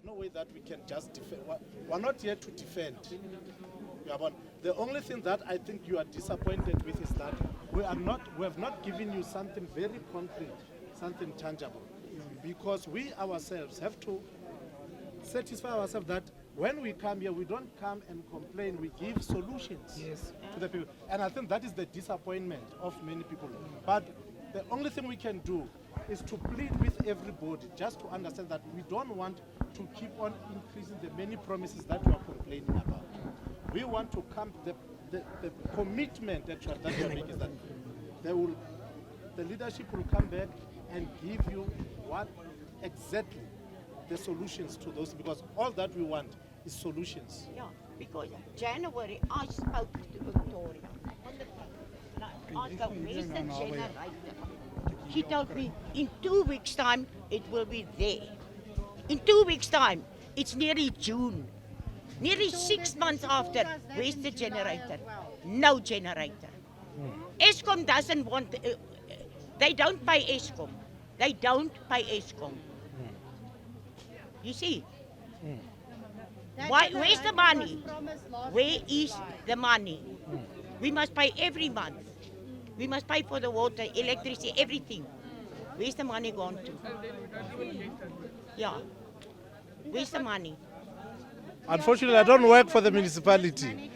There's no way that we can just defend. We're not here to defend. The only thing that I think you are disappointed with is that we have not given you something very concrete, something tangible, because we ourselves have to satisfy ourselves that when we come here, we don't come and complain, we give solutions to the people. And I think that is the disappointment of many people. But the only thing we can do is to plead with everybody just to understand that we don't want to keep on increasing the many promises that we are complaining about. We want to come, the commitment actually that we are making is that the leadership will come back and give you what exactly the solutions to those, because all that we want is solutions. Yeah, because January I spoke to Victoria on the phone. And I asked her, where's the generator? She told me in 2 weeks' time it will be there. In 2 weeks' time, it's nearly June. Nearly 6 months after, where's the generator? No generator. Eskom doesn't want, they don't pay Eskom. They don't pay Eskom. You see? Where's the money? Where is the money? We must pay every month. We must pay for the water, electricity, everything. Where's the money gone to? Yeah. Where's the money? Unfortunately, I don't work for the municipality.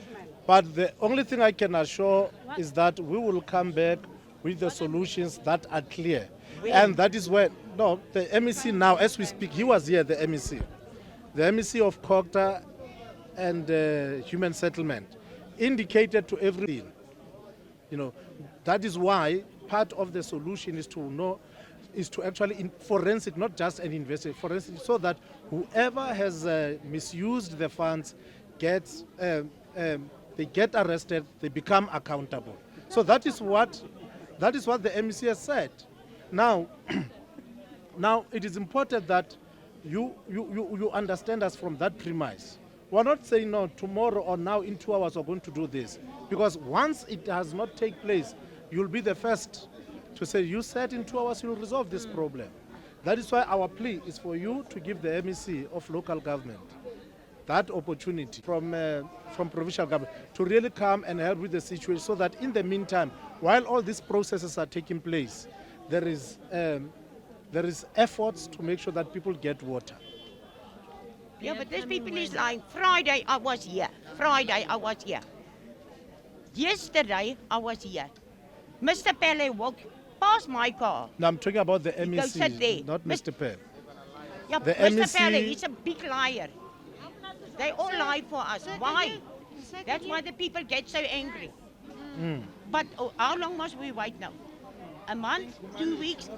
But the only thing I can assure is that we will come back with the solutions that are clear. And that is when, the MEC now, as we speak, he was here, the MEC. The MEC of Cogta and Human Settlement indicated to everything. That is why part of the solution is to actually forensic, not just an investigation, forensic, so that whoever has misused the funds gets, they get arrested, they become accountable. So that is what the MEC has said. Now, it is important that you understand us from that premise. We're not saying no, tomorrow or now in 2 hours we're going to do this. Because once it has not taken place, you'll be the first to say, you said in 2 hours you'll resolve this problem. That is why our plea is for you to give the MEC of local government that opportunity from provincial government to really come and help with the situation, so that in the meantime, while all these processes are taking place, there is efforts to make sure that people get water. Yeah, but these people is lying. Friday I was here. Yesterday I was here. Mr. Pele walked past my car. Now I'm talking about the MEC, sit there. not Mr. Pele. Yeah, The Mr. MEC Pele, he's a big liar. They all lie for us. Why? That's why the people get so angry. But how long must we wait now? A month? 2 weeks?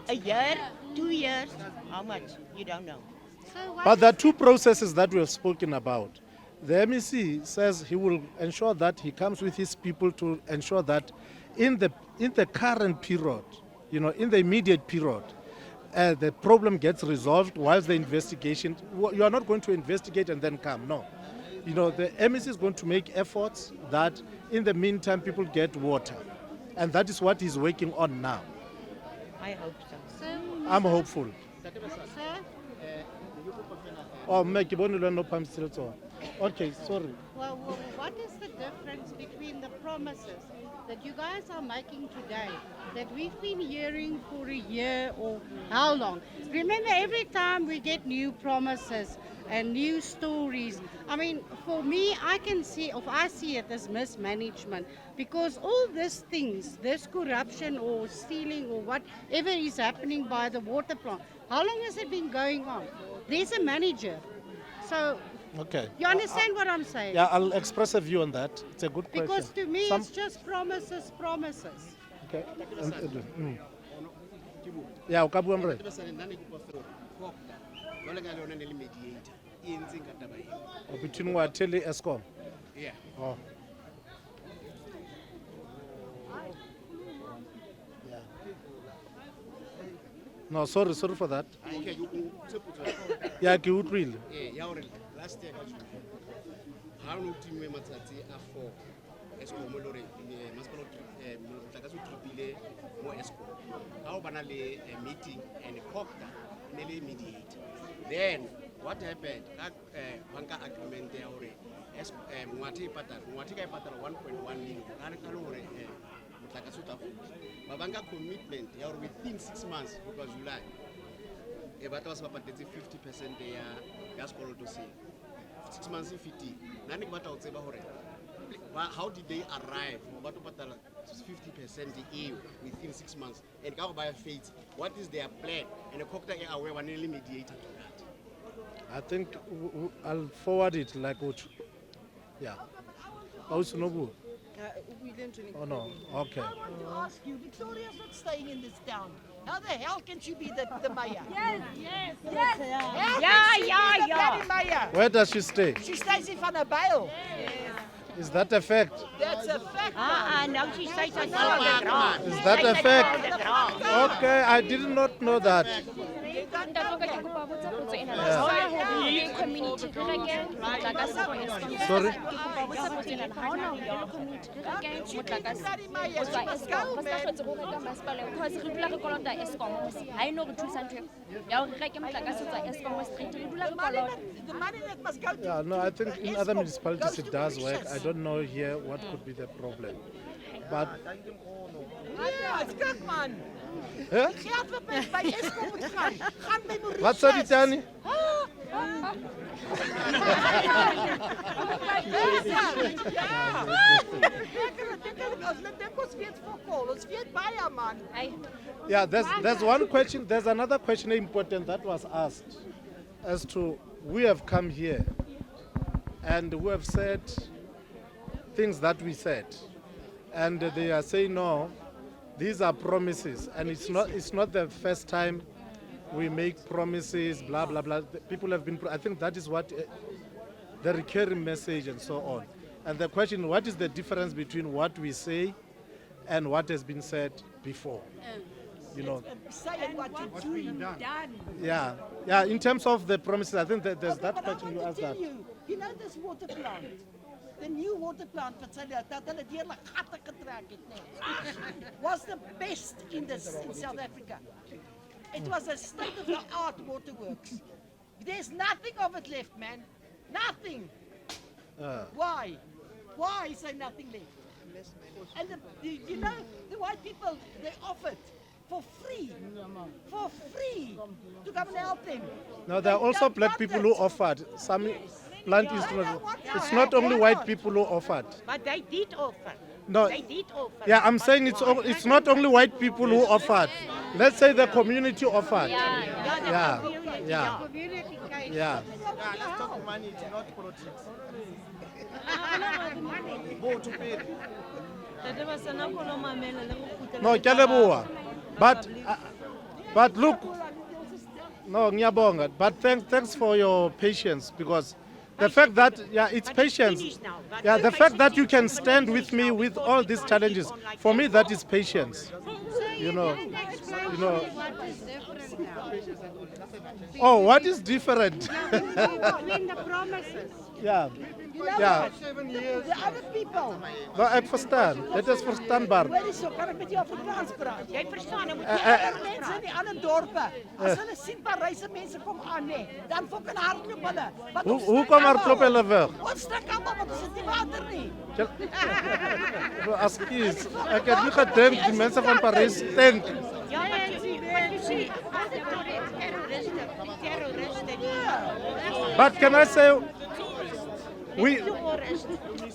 A year? 2 years? How much? You don't know. But there are two processes that we have spoken about. The MEC says he will ensure that he comes with his people to ensure that in the current period, in the immediate period, the problem gets resolved whilst the investigation. You are not going to investigate and then come, no. The MEC is going to make efforts that in the meantime people get water. And that is what he's working on now. I hope so. I'm hopeful. Sir? Oh, okay, sorry. Well, what is the difference between the promises that you guys are making today, that we've been hearing for a year or how long? Remember, every time we get new promises and new stories, I mean, for me, I see it as mismanagement, because all these things, this corruption or stealing or whatever is happening by the water plant, how long has it been going on? There's a manager. So, okay. You understand what I'm saying? Yeah, I'll express a view on that. It's a good question. Because to me, it's just promises. Okay. Yeah, ukabua between what Tele Eskom. Yeah. Oh. Yeah. No, sorry for that. Okay, Yeah, ke utlwile. yeah, last year how no team matsatsi a 4 Eskom lore masipala motlakase o tripile mo Eskom. How bana le meeting and Cogta ne le mediate. Then what happened ka banka agreement ya hore ngwathi ka e patala 1.1 million ka re ka le hore motlakase o tla fela ba banka commitment ya hore within 6 months because July batla ba se ba patetse 50% ya sekoloto se 6 months e fetile nna ne ke batla go tseba hore how did they arrive ba to patala 50% EU within 6 months and ka go ba faith what is their plan and the cocta e aware one mediator to that. I think I'll forward it like what. Yeah. Oh no. Okay. I want to ask you, Victoria's not staying in this town. How the hell can she be the mayor? Yes. How can she be the bloody mayor? Where does she stay? She stays in Van der Bijl. Is that a fact? That's a fact. Nou sy sê sy sal dit dra. Is that a fact? Okay, I did not know that. Sorry. The money that must go to Yeah, no, I think in other municipalities it does work. I don't know here what could be the problem. But yeah, it's good, man. huh? Geld wat by Eskom moet gaan by Mauritius. Wat sê die tannie? Yeah, there's one question. There's another question important that was asked as to we have come here and we have said things that we said, and they are saying no. These are promises, and it's not the first time we make promises. Blah blah blah. The people have been. I think that is what the recurring message and so on. And the question: what is the difference between what we say and what has been said before? You know. Saying what you're doing. Yeah, yeah. In terms of the promises, I think that there's that But question you I want asked to tell that. you know this water plant? The new water plant wat sy dat hulle deurlik gatte getrek het net. Was the best in South Africa. It was a state of the art waterworks. There's nothing of it left, man. Nothing. Why? Why is there nothing left? And you know the white people, they offered for free to come and help them. No, there are also black people who offered. Some plant is not. It's not only white people who offered. But they did offer. No. They did offer. Yeah, I'm saying it's not only white people who offered. Let's say the community offered. Yeah, yeah, Community case. yeah. Let's talk money, not politics. No, ke a leboha. But look, no, ngiyabonga. But thanks for your patience, because the fact that it's patience. Yeah, the fact that you can stand with me with all these challenges, for me that is patience. You know. What is different now? Oh, what is different? Between the promises. Yeah. You know Yeah. what? The other people. No, ek verstaan. Dit is verstaanbaar. Hoor eens, kan ek met jou Afrikaans praat? Jy verstaan, nou moet Die jy ander mense in die ander dorpe, as hulle sien Paryse mense kom aan, nee, dan fucking hardloop hulle. Want ons Hoe stink kom almal. hardloop hulle weg? Ons stink almal, want ons het nie water nie. Askies, ek het nie gedink die mense van Parys stink. Ja, maar you see, terroriste. But can I say we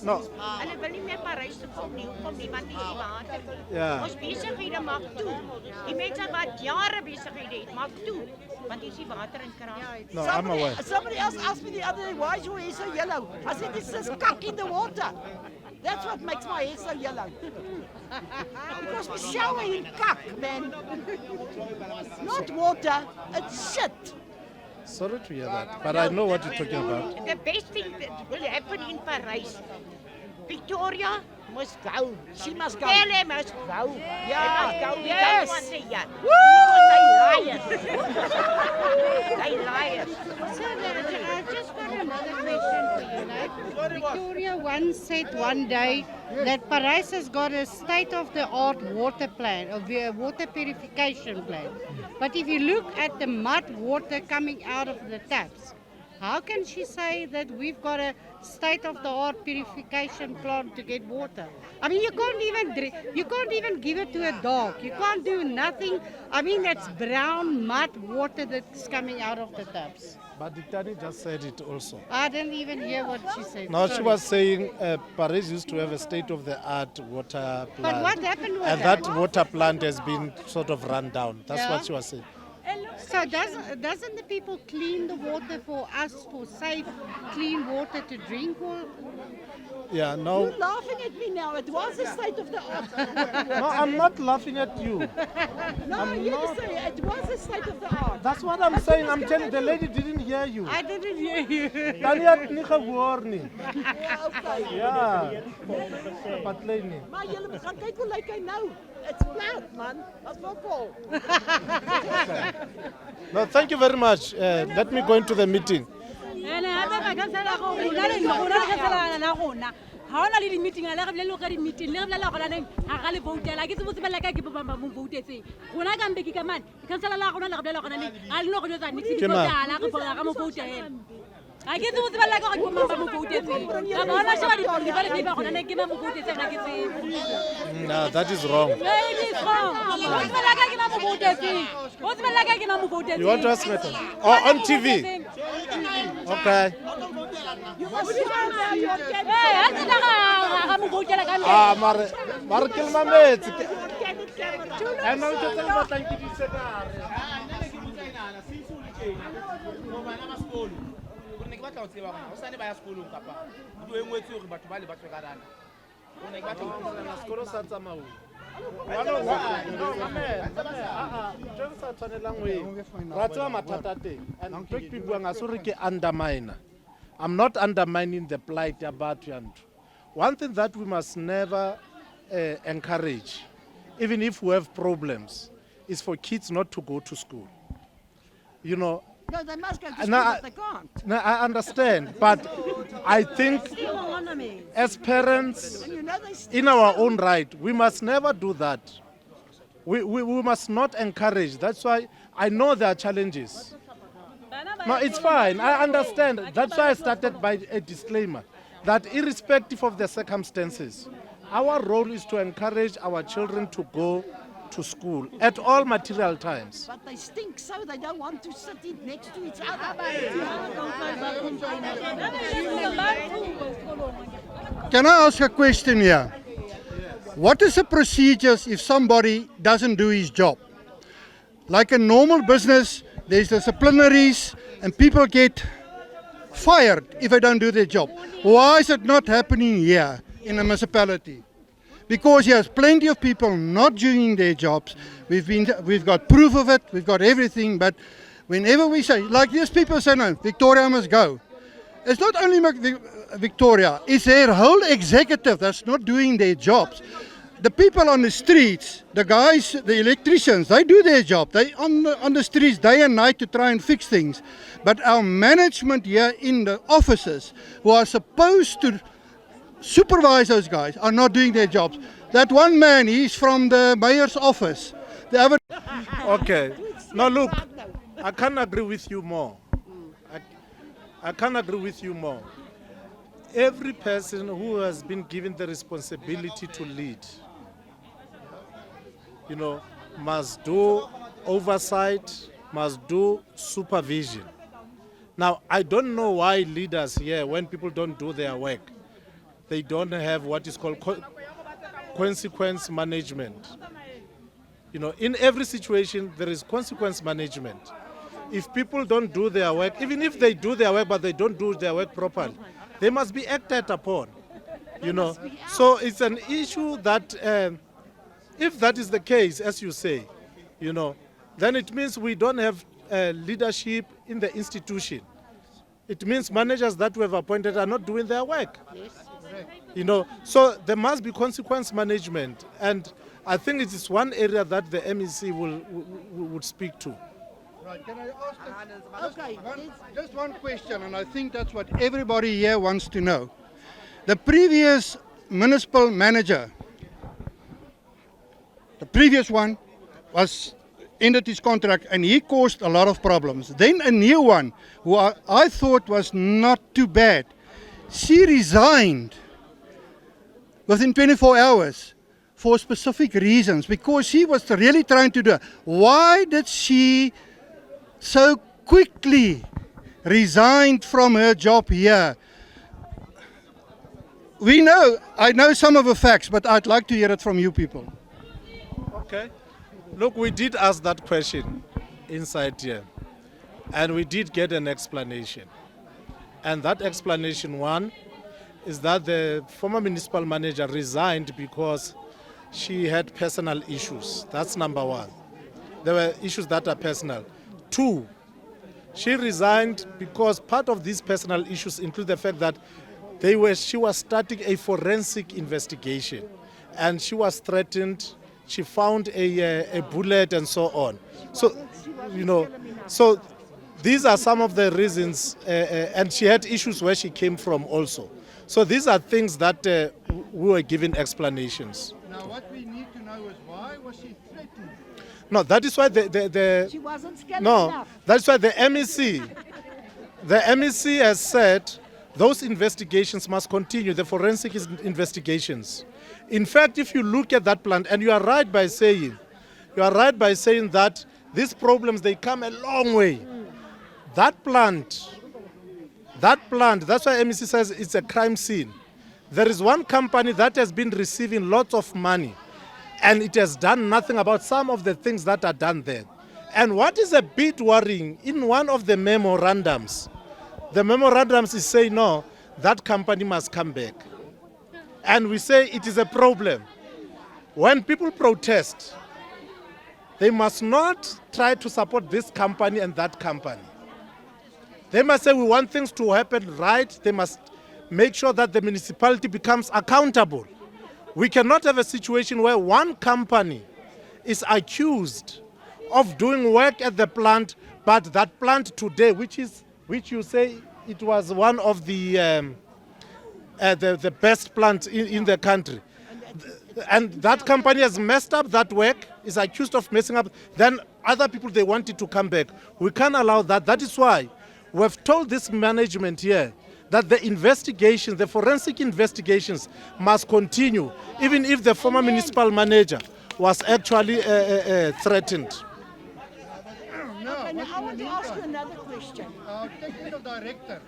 no. Hulle wil nie meer Parys toe kom nie. Hoekom nie? Want die water. Ja. Ons besighede maak toe. Die mense wat jare besighede het, maak toe. Want hier is die water in kraan. No, I'm aware. Somebody else asked me the other day, why is your hair so yellow? I said, it's just kak in the water. That's what makes my hair so yellow. Because we shower in kak, man. Not water, it's shit. Sorry to hear that, but I know what you're talking about. The best thing that will happen in Paris, Victoria must go. She must go. Kelly must go. Yeah. They must go. We Yes. don't want the yacht. Woo! Because they liars. So I just got another question for you. Like, Victoria once said one day that Paris has got a state-of-the-art water plan, a water purification plan. But if you look at the mud water coming out of the taps, How can she say that we've got a state-of-the-art purification plant to get water? I mean, you can't even drink, you can't even give it to a dog. You can't do nothing. I mean, that's brown mud water that's coming out of the taps. But Ditani just said it also. I didn't even hear what she said. Now she Sorry. was saying Parys used to have a state-of-the-art water plant. But what happened with And that water plant has been sort of run down. That's Yeah. what she was saying. So doesn't the people clean the water for us, for safe, clean water to drink? Or Yeah, no. You're laughing at me now. It was a state of the art. No, I'm not laughing at you. No, you say it was a state of the art. That's what I'm saying. I'm telling the lady didn't hear you. I didn't hear you. Tanya nika warning. Yeah, okay. Yeah. Patleni. Maar jullie gaan kijken hoe lyk hy nou. It's flat, man. That's not cool. No, thank you very much. Let me go into the meeting. ha ona le di-meeting a le re bolele ka di-meeting le re bolela gona neng ga ga le voutela ke se botse belela ka ke bobamba mo voutetseng gona ka mbeki ka mane dikhansela la gona le re bolela gona neng ga le no go jotsa Ke mang? nixvoutela ga mo voutela ga ke se botse belela ka gore ke bobamba mo voutetseng ga bona sheba dipale ba gona neng ke ma mo voutetseng ga ke tsebe No, that is wrong. it is wrong o se belela ka ke ma mo voutetseng o se belela ka ke ma mo voutetseng You want to ask me? Oh, on TV. Okay. ga mo voutela ka Ah, mare ke le mametse. And now just tell what thank you said. Sekolo sa tsamao. I'm not undermining the plight about Yantu. One thing that we must never encourage, even if we have problems, is for kids not to go to school. You know, No, they must go to school, No, but they can't. no, I understand, but I think as parents, And you know they still in our own right, we must never do that. We must not encourage. That's why I know there are challenges. No, it's fine. I understand. That's why I started by a disclaimer that irrespective of the circumstances, our role is to encourage our children to go to school at all material times. But they stink so they don't want to sit next to each other. Can I ask a question here? What is the procedures if somebody doesn't do his job? Like a normal business, there's disciplinaries and people get fired if they don't do their job. Why is it not happening here in a municipality? Because there's plenty of people not doing their jobs. We've got proof of it, we've got everything, but whenever we say, like these people say, no, Victoria must go. It's not only Victoria, it's their whole executive that's not doing their jobs. The people on the streets, the guys, the electricians, they do their job. They on the streets day and night to try and fix things. But our management here in the offices, who are supposed to supervise those guys, are not doing their jobs. That one man, he's from the mayor's office. The other Okay. Now look, I can't agree with you more. I can't agree with you more. Every person who has been given the responsibility to lead, you know, must do oversight, must do supervision. Now, I don't know why leaders here, when people don't do their work, they don't have what is called consequence management. You know, in every situation, there is consequence management. If people don't do their work, even if they do their work, but they don't do their work properly, they must be acted upon. You know, so it's an issue that if that is the case, as you say, you know, then it means we don't have leadership in the institution. It means managers that we have appointed are not doing their work. You know, so there must be consequence management, and I think it is one area that the MEC would speak to. Right, can I ask Okay. just one question, and I think that's what everybody here wants to know. The previous municipal manager, the previous one, was ended his contract, and he caused a lot of problems. Then a new one, who I thought was not too bad, she resigned within 24 hours for specific reasons, because she was really trying to do it. Why did she so quickly resign from her job here? I know some of the facts, but I'd like to hear it from you people. Okay. Look, we did ask that question inside here, and we did get an explanation. And that explanation, one, is that the former municipal manager resigned because she had personal issues. That's number one. There were issues that are personal. Two, she resigned because part of these personal issues include the fact that she was starting a forensic investigation, and she was threatened. She found a bullet and so on. So, so these are some of the reasons, and she had issues where she came from also. So these are things that we were given explanations. Now, what we need to know is, why was she threatened? No, that is why She wasn't scared no, enough. that's why the MEC has said those investigations must continue, the forensic investigations. In fact, if you look at that plant, and you are right by saying that these problems, they come a long way. That plant, that's why MEC says it's a crime scene. There is one company that has been receiving lots of money, and it has done nothing about some of the things that are done there. And what is a bit worrying, in one of the memorandums is saying, no, that company must come back. And we say it is a problem. When people protest, they must not try to support this company and that company. They must say we want things to happen right. They must make sure that the municipality becomes accountable. We cannot have a situation where one company is accused of doing work at the plant, but that plant today, which you say it was one of the best plants in the country, and that company has messed up that work, is accused of messing up, then other people, they want it to come back. We can't allow that. That is why we've told this management here that the investigations, the forensic investigations, must continue, even if the former municipal manager was actually threatened. Okay, now I want to ask you another question. Our technical director,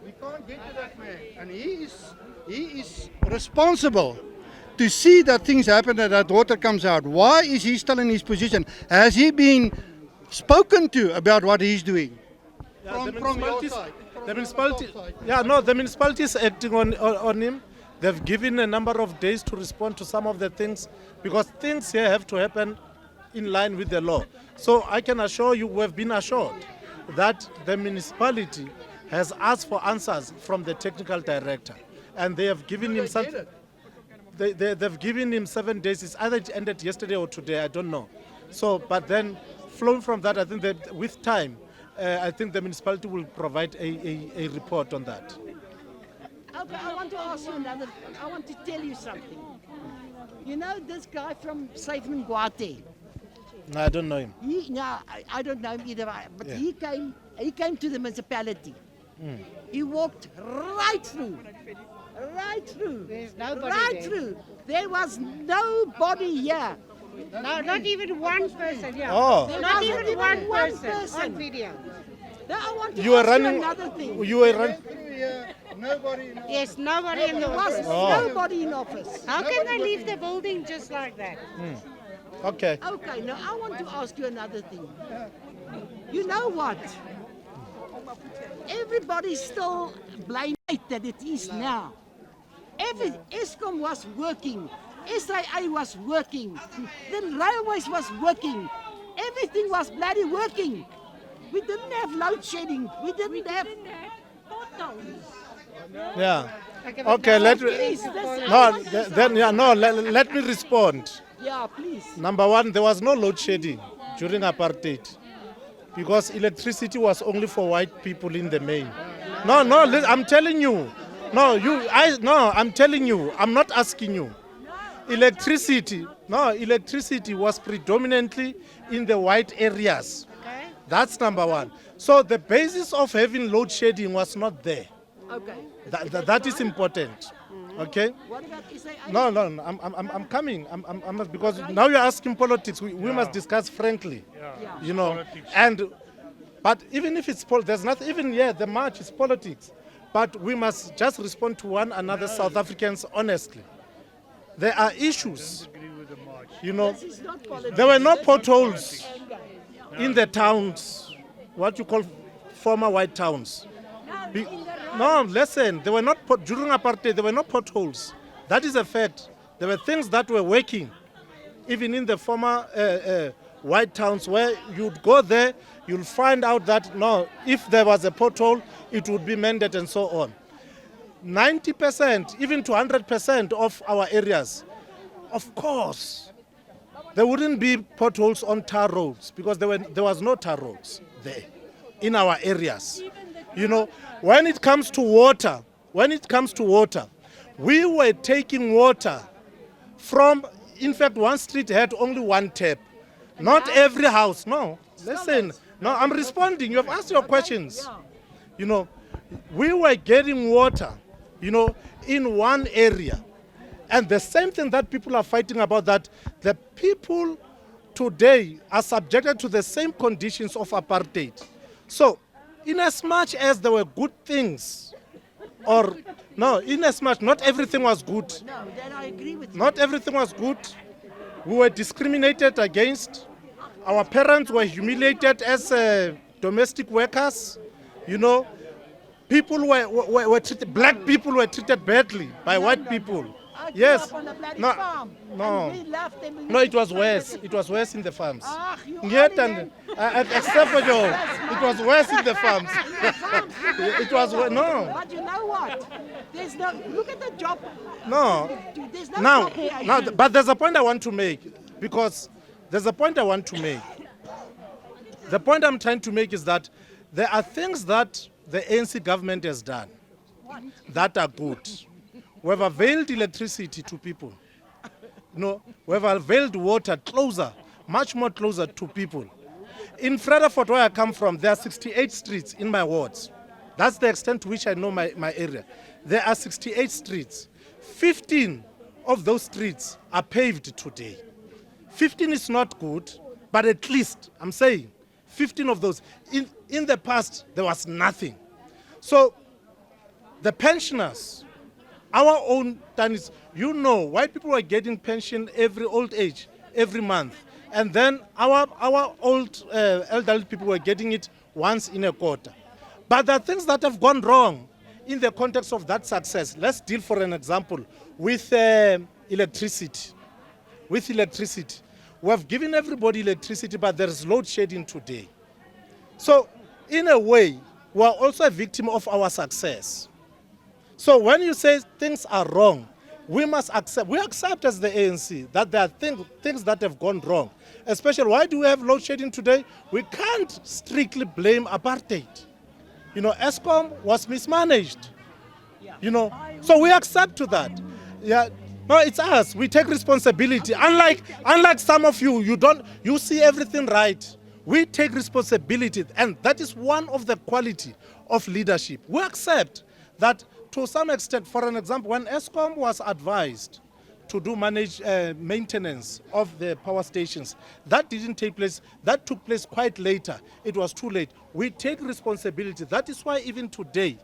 we can't get to that man, and he is responsible to see that things happen and that water comes out. Why is he still in his position? Has he been spoken to about what he's doing? From your side? The municipality is acting on him. They've given a number of days to respond to some of the things, because things here have to happen in line with the law. So I can assure you, we've been assured that the municipality has asked for answers from the technical director, and they have given him some. They've given him 7 days. It's either it ended yesterday or today, I don't know. So, but then flowing from that, I think that with time, I think the municipality will provide a report on that. Okay, I want to ask you I want to tell you something. You know this guy from Safeman Guate? No, I don't know him. I don't know him either, but Yeah. he came to the municipality. He walked right through. There's nobody Right there. through. There was nobody here. No, not even one person, yeah. Oh. There Not wasn't even one one person person. on video. Now I want to You were ask running. you another thing. You were running. Nobody. Yes, nobody in the There was office. nobody in office. How can they leave the building just like that? Okay. Okay, now I want to ask you another thing. You know what? Everybody still blames that it is now. ESCOM was working. SIA was working. The railways was working. Everything was bloody working. We didn't have load shedding. We didn't have. Yeah. Okay. Let me. Please, that's- No. Then yeah. No. Let me respond. Yeah, please. Number one, there was no load shedding during apartheid, because electricity was only for white people in the main. No. I'm telling you. No. I'm telling you. I'm not asking you. Electricity No, electricity was predominantly in the white areas. Okay. That's number one. So the basis of having load shedding was not there. Okay. That is important. Okay. What about SA? No, I'm coming. Because now you're asking politics. We must discuss frankly. You know, but even if it's there's not even the march is politics. But we must just respond to one another, South Africans, honestly. There are issues. You know, This is not politics. there were no potholes in the towns, what you call former white towns. No, listen, there were not during apartheid. There were no potholes. That is a fact. There were things that were working, even in the former white towns, where you'd go there, you'll find out that no, if there was a pothole, it would be mended and so on. 90%, even to 100% of our areas, of course, there wouldn't be potholes on tar roads because there was no tar roads there in our areas. You know, when it comes to water, we were taking water from, in fact, one street had only one tap. Not every house, no. Listen, no, I'm responding. You have asked your questions. You know, we were getting water, you know, in one area. And the same thing that people are fighting about, that the people today are subjected to the same conditions of apartheid. So, in as much as there were good things, or no, in as much, not everything was good. No, then I agree with you. Not everything was good. We were discriminated against. Our parents were humiliated as domestic workers. You know, people were treated, black people were treated badly by white people. I grew Yes. up on a bloody No, farm. no. And we left them. No, it was worse. It was worse in the farms. Ah, you Yet only and except for you, it was worse in the farms. It was no, But you know what? There's no, look at the job. no. There's no Now, job creation. now, but there's a point I want to make, because there's a point I want to make. The point I'm trying to make is that there are things that the ANC government has done that are good. We have availed electricity to people. No, we have availed water closer, much more closer to people. In Frederickford, where I come from, there are 68 streets in my wards. That's the extent to which I know my area. There are 68 streets. 15 of those streets are paved today. 15 is not good, but at least, I'm saying, 15 of those. In the past, there was nothing. So, the pensioners, our own Tanis, you know, white people were getting pension every old age, every month. And then our old elderly people were getting it once in a quarter. But there are things that have gone wrong in the context of that success. Let's deal, for an example, with electricity. With electricity. We have given everybody electricity, but there is load shedding today. So, in a way, we are also a victim of our success. So when you say things are wrong, we must accept. We accept as the ANC that there are things that have gone wrong. Especially, why do we have load shedding today? We can't strictly blame apartheid. You know, ESCOM was mismanaged. You know, so we accept to that. Yeah, no, it's us. We take responsibility. Unlike some of you, you see everything right. We take responsibility, and that is one of the quality of leadership. We accept that. To some extent, for an example, when ESCOM was advised to do maintenance of the power stations, that didn't take place. That took place quite later. It was too late. We take responsibility. That is why even today,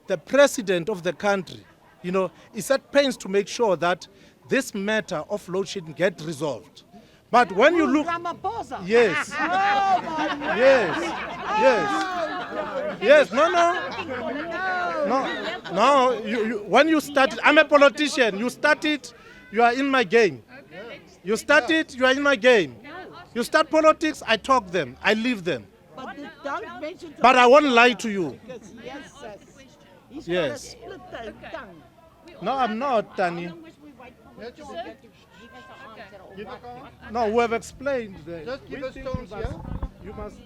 the president of the country, you know, is at pains to make sure that this matter of load shedding get resolved. But when you look, Ramaphosa. yes, Oh, my yes, no. When you start it, I'm a politician. You start it, you are in my game. You start it, you are in my game. You start politics, I talk them, I leave them. But don't mention But I won't lie to you. because yes, he's Yes. got a split tongue. No, I'm not, Tani. No, we have explained. Just give us We stones, think you must.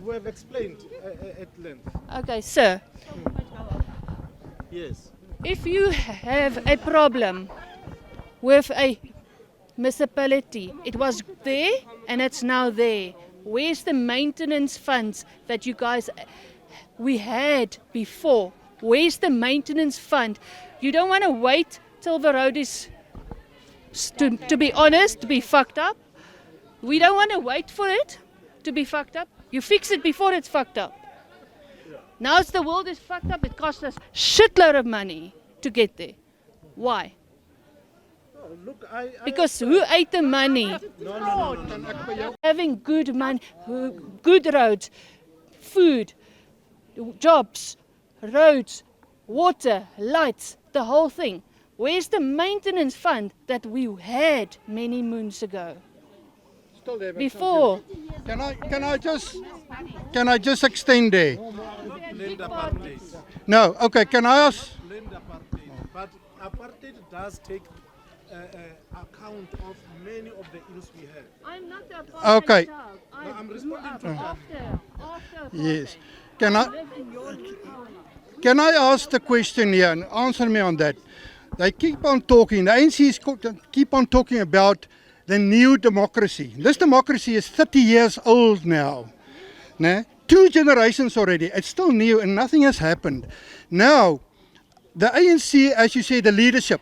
We have explained at length. Okay, sir. Yes. If you have a problem with a municipality. It was there and it's now there. Where's the maintenance funds that you guys we had before? Where's the maintenance fund? You don't want to wait till the road is, to be honest, to be fucked up. We don't want to wait for it to be fucked up. You fix it before it's fucked up. Now it's the world is fucked up. It costs us shitload of money to get there. Why? Look, Because who ate the money? Having good money, good roads, food, jobs, roads, water, lights, the whole thing. Where's the maintenance fund that we had many moons ago? Still there, but Before. Can I just extend there? Blend apartheid. No, okay, can I ask? Blend apartheid. But apartheid does take account of many of the ills we have. I'm not the Okay. No, I'm responding to that. After Yes. Can I ask the question here and answer me on that? They keep on talking, the NCs keep on talking about the new democracy. This democracy is 30 years old now. Né? 2 generations already. It's still new and nothing has happened. Now, the ANC, as you say, the leadership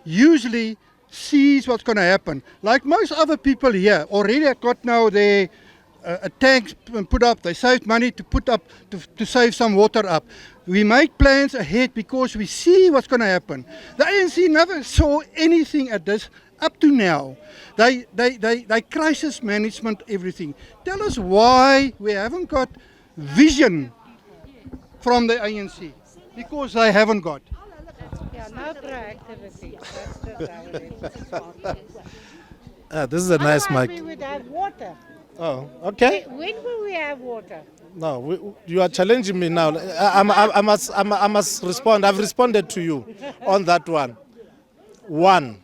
usually sees what's going to happen. Like most other people here, already got now their tanks put up. They saved money to put up, to save some water up. We make plans ahead because we see what's going to happen. The ANC never saw anything at this up to now. They crisis management everything. Tell us why we haven't got vision from the ANC. Because they haven't got. Yeah, no proactivity. That's just how it is. This is a nice Otherwise mic. we would have water. Oh, okay. When will we have water? No, you are challenging me now. I must respond. I've responded to you on that one. One,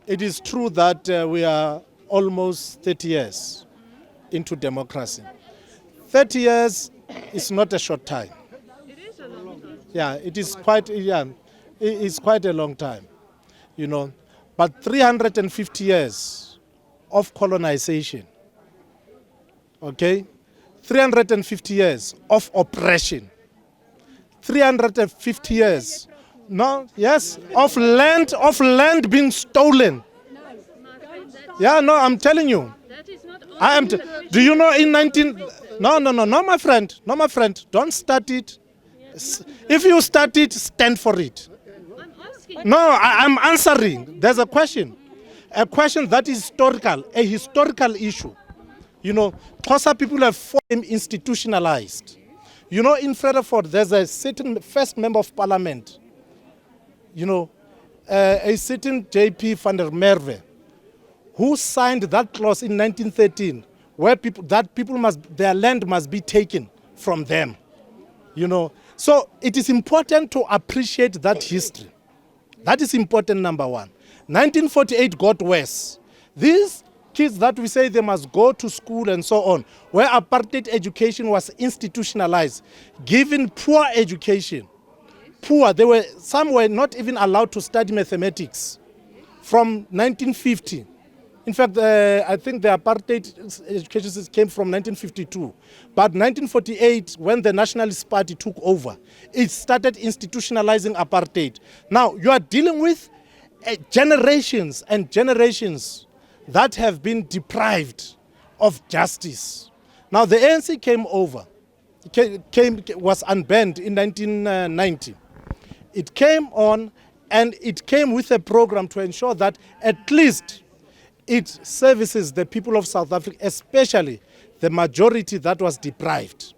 it is true that we are almost 30 years into democracy. 30 years is not a short time. Yeah, it is quite. Yeah, it's quite a long time, you know. But 350 years of colonization. Okay, 350 years of oppression. 350 years. No, yes, of land being stolen. Yeah, no, I'm telling you. I am. Do you know in 19? No, my friend. Don't start it. If you start it, stand for it. No, I'm answering. There's a question that is historical, a historical issue. You know, Xhosa people have formed institutionalized. You know, in Frederickford, there's a certain first member of parliament. You know, a certain J.P. van der Merwe, who signed that clause in 1913, where their land must be taken from them. You know, so it is important to appreciate that history. That is important, number one. 1948 got worse. These kids that we say they must go to school and so on, where apartheid education was institutionalized, given poor education. Poor, some were not even allowed to study mathematics from 1950. In fact, I think the apartheid education system came from 1952. But 1948, when the Nationalist Party took over, it started institutionalizing apartheid. Now, you are dealing with generations and generations that have been deprived of justice. Now, the ANC came over, was unbanned in 1990. It came on, and it came with a program to ensure that at least it services the people of South Africa, especially the majority that was deprived.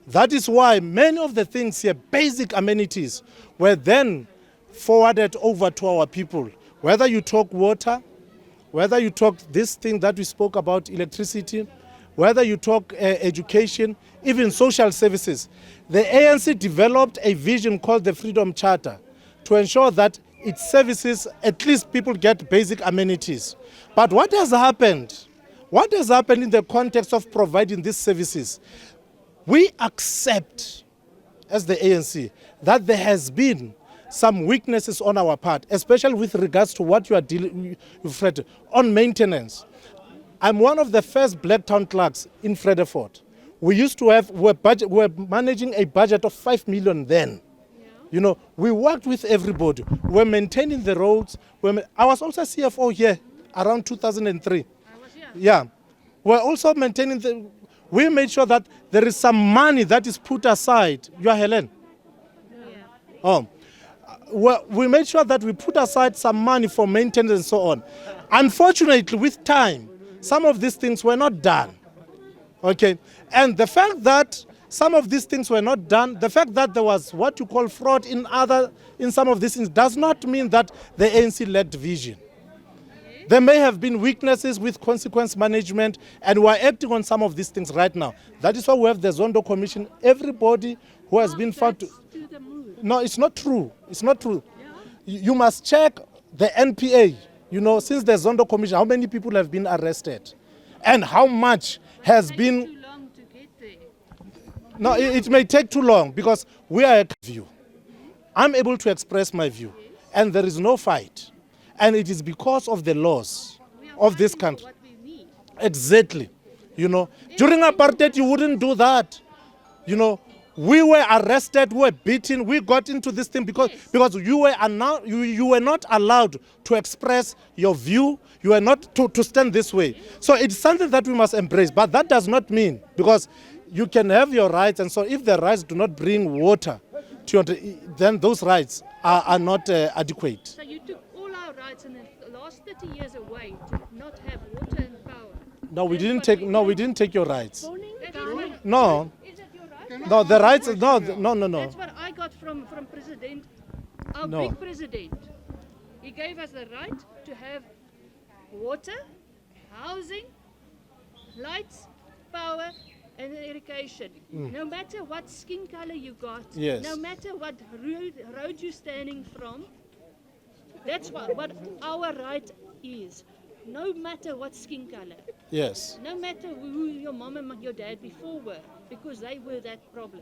That is why many of the things here, basic amenities, were then forwarded over to our people. Whether you talk water, whether you talk this thing that we spoke about, electricity, whether you talk education, even social services. The ANC developed a vision called the Freedom Charter to ensure that it services, at least people get basic amenities. But what has happened? What has happened in the context of providing these services? We accept, as the ANC, that there has been some weaknesses on our part, especially with regards to what you are dealing with, Fred, on maintenance. I'm one of the first black town clerks in Fredefort. We used to have, we're managing a budget of 5 million then. You know, we worked with everybody. We're maintaining the roads. I was also CFO here around 2003. Yeah. We're also maintaining we made sure that there is some money that is put aside. You are Helen? Oh. We made sure that we put aside some money for maintenance and so on. Unfortunately, with time, some of these things were not done. Okay? And the fact that some of these things were not done, the fact that there was what you call fraud in some of these things does not mean that the ANC lacked vision. There may have been weaknesses with consequence management, and we're acting on some of these things right now. That is why we have the Zondo Commission. Everybody who has been found to... No, it's not true. It's not true. You must check the NPA. You know, since the Zondo Commission, how many people have been arrested? And how much has been... Too long to get there. No, it may take too long because we are a view. I'm able to express my view, and there is no fight. And it is because of the laws of this country. Exactly. You know, during apartheid, you wouldn't do that. You know, we were arrested, we were beaten, we got into this thing because you were not allowed to express your view, you were not to stand this way. So it's something that we must embrace, but that does not mean, because you can have your rights, and so if the rights do not bring water to then those rights are not adequate. So you took all our rights in the last 30 years away to not have water and power. No, we didn't take your rights. Is No. that your right? No, the rights, no. That's what I got from President, our big president. He gave us the right to have water, housing, lights, power, and irrigation. No matter what skin color you got, no matter what road you're standing from, that's what our right is. No matter what skin color. Yes. No matter who your mom and your dad before were, because they were that problem.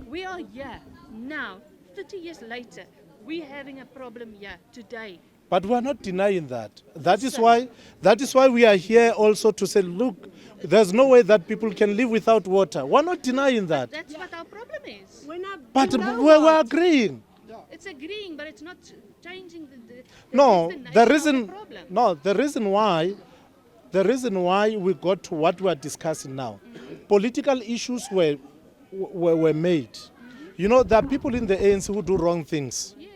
We are here now, 30 years later, we're having a problem here today. But we are not denying that. That is why we are here also to say, look, there's no way that people can live without water. We're not denying that. That's what our problem is. But we're agreeing. It's agreeing, but it's not changing the reason why we got to what we are discussing now. Political issues were made. You know, there are people in the ANC who do wrong things. Yes.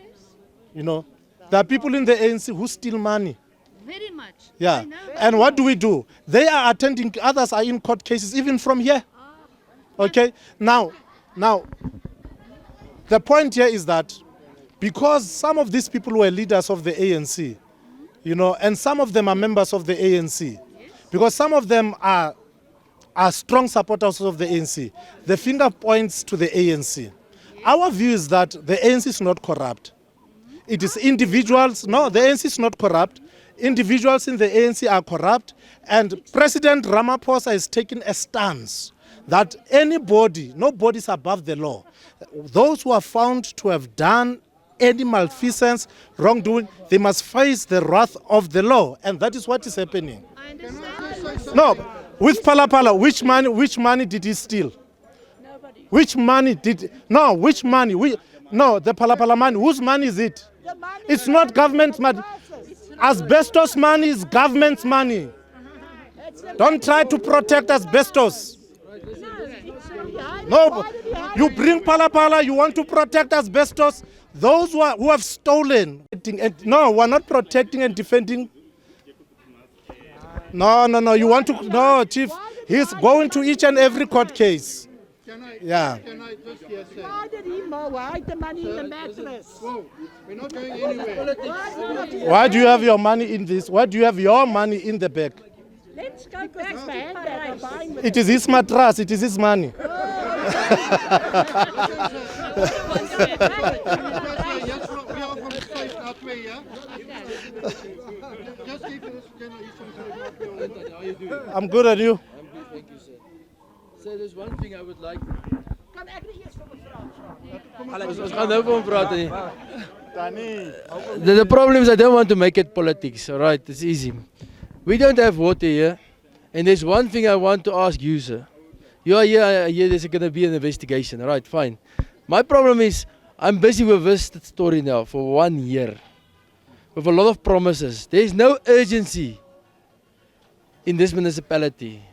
You know, there are people in the ANC who steal money. Very much. Yeah. And what do? They are attending, others are in court cases, even from here. Okay? Now, the point here is that because some of these people were leaders of the ANC, you know, and some of them are members of the ANC, because some of them are strong supporters of the ANC, the finger points to the ANC. Our view is that the ANC is not corrupt. It is individuals. No, the ANC is not corrupt. Individuals in the ANC are corrupt. And President Ramaphosa is taking a stance that nobody's above the law. Those who are found to have done any malfeasance, wrongdoing, they must face the wrath of the law. And that is what is happening. I understand. No, with Palapala, which money did he steal? Nobody. Which money? The Palapala money. Whose money is it? It's not government money. Asbestos money is government's money. Don't try to protect asbestos. No, you bring Palapala, you want to protect asbestos. Those who have stolen. No, we're not protecting and defending. No, you want to. No, Chief, he's going to each and every court case. Can I just say? Why did he hide the money in the mattress? Whoa, we're not going anywhere. Why do you have your money in this? Why do you have your money in the bag? Let's go back to handbag. I'm buying with It is his mattress, it is his money. I'm good at you. I'm good, thank you, sir. So there's one thing I would like. Kan ek nie eers vir mevrou vra? Ons gaan nou vir hom praat nie. The problem is I don't want to make it politics, alright, it's easy. We don't have water here, and there's one thing I want to ask you, sir. You are here there's going to be an investigation, alright, fine. My problem is, I'm busy with this story now for 1 year, with a lot of promises. There's no urgency in this municipality,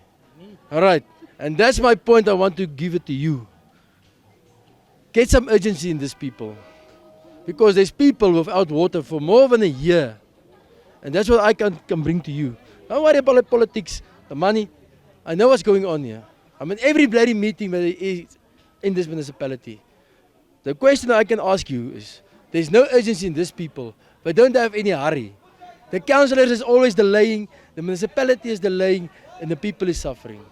alright, and that's my point. I want to give it to you. Get some urgency in these people. Because there's people without water for more than a year. And that's what I can bring to you. Don't worry about the politics, the money. I know what's going on here. I'm in every bloody meeting that is in this municipality. The question I can ask you is, there's no urgency in these people. They don't have any hurry. The councillors is always delaying, the municipality is delaying, and the people is suffering.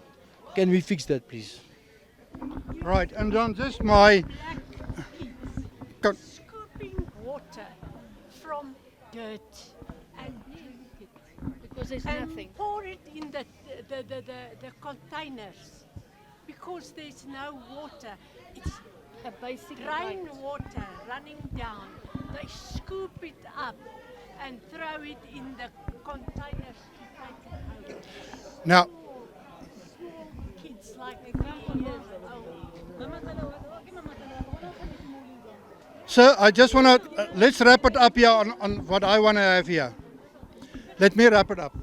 Can we fix that, please? Right, and then just my... Scooping water from dirt and drink it. Because there's And nothing. pour it in the containers. Because there's no water. It's A basic right. rainwater running down. They scoop it up and throw it in the containers to take it home. Now, Small kids like 3 years old. sir, I just want to, let's wrap it up here on what I want to have here. Let me wrap it up.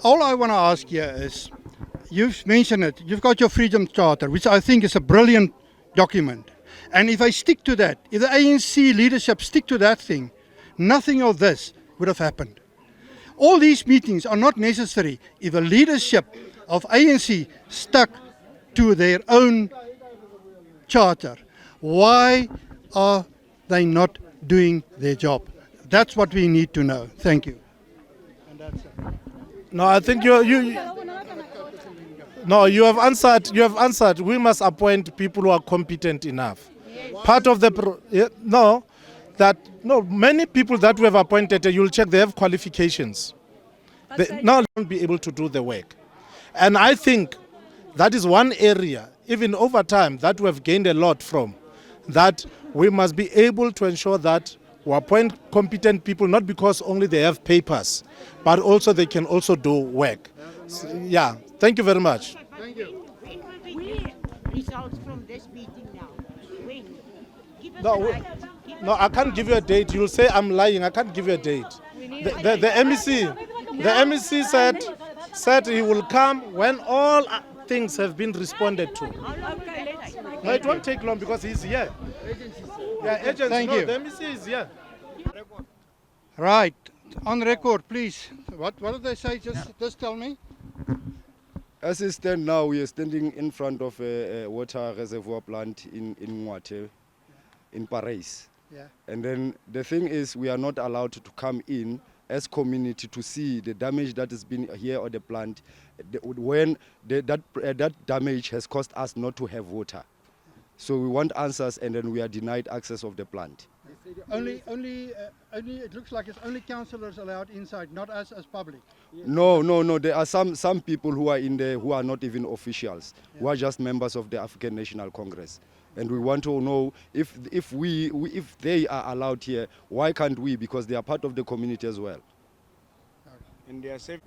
All I want to ask here is, you've mentioned it, you've got your Freedom Charter, which I think is a brilliant document. And if I stick to that, if the ANC leadership stick to that thing, nothing of this would have happened. All these meetings are not necessary if the leadership of ANC stuck to their own charter. Why are they not doing their job? That's what we need to know. Thank you. And that's it. No, I think no, you have answered. You have answered. We must appoint people who are competent enough. Part of the many people that we have appointed, you'll check they have qualifications. They now won't be able to do the work, and I think that is one area, even over time, that we have gained a lot from. That we must be able to ensure that we appoint competent people, not because only they have papers, but also they can also do work. So, yeah, thank you very much. Thank you. When will we get results from this meeting now? When? Give us No, a date. No, I can't give you a date. You'll say I'm lying. I can't give you a date. The MEC said he will come when all things have been responded to. No, it won't take long because he's here. Yeah, agents. Thank no, you. The MEC is here. Right, on record, please. What did they say? Just tell me. As we stand now, we are standing in front of a water reservoir plant in Mwate, in Parys. Yeah. And then the thing is, we are not allowed to come in as community to see the damage that has been here on the plant, when that damage has caused us not to have water. So we want answers, and then we are denied access of the plant. Only. It looks like it's only councillors allowed inside, not us as public. No. There are some people who are in there who are not even officials, who are just members of the African National Congress. And we want to know if they are allowed here, why can't we? Because they are part of the community as well. And they are safe.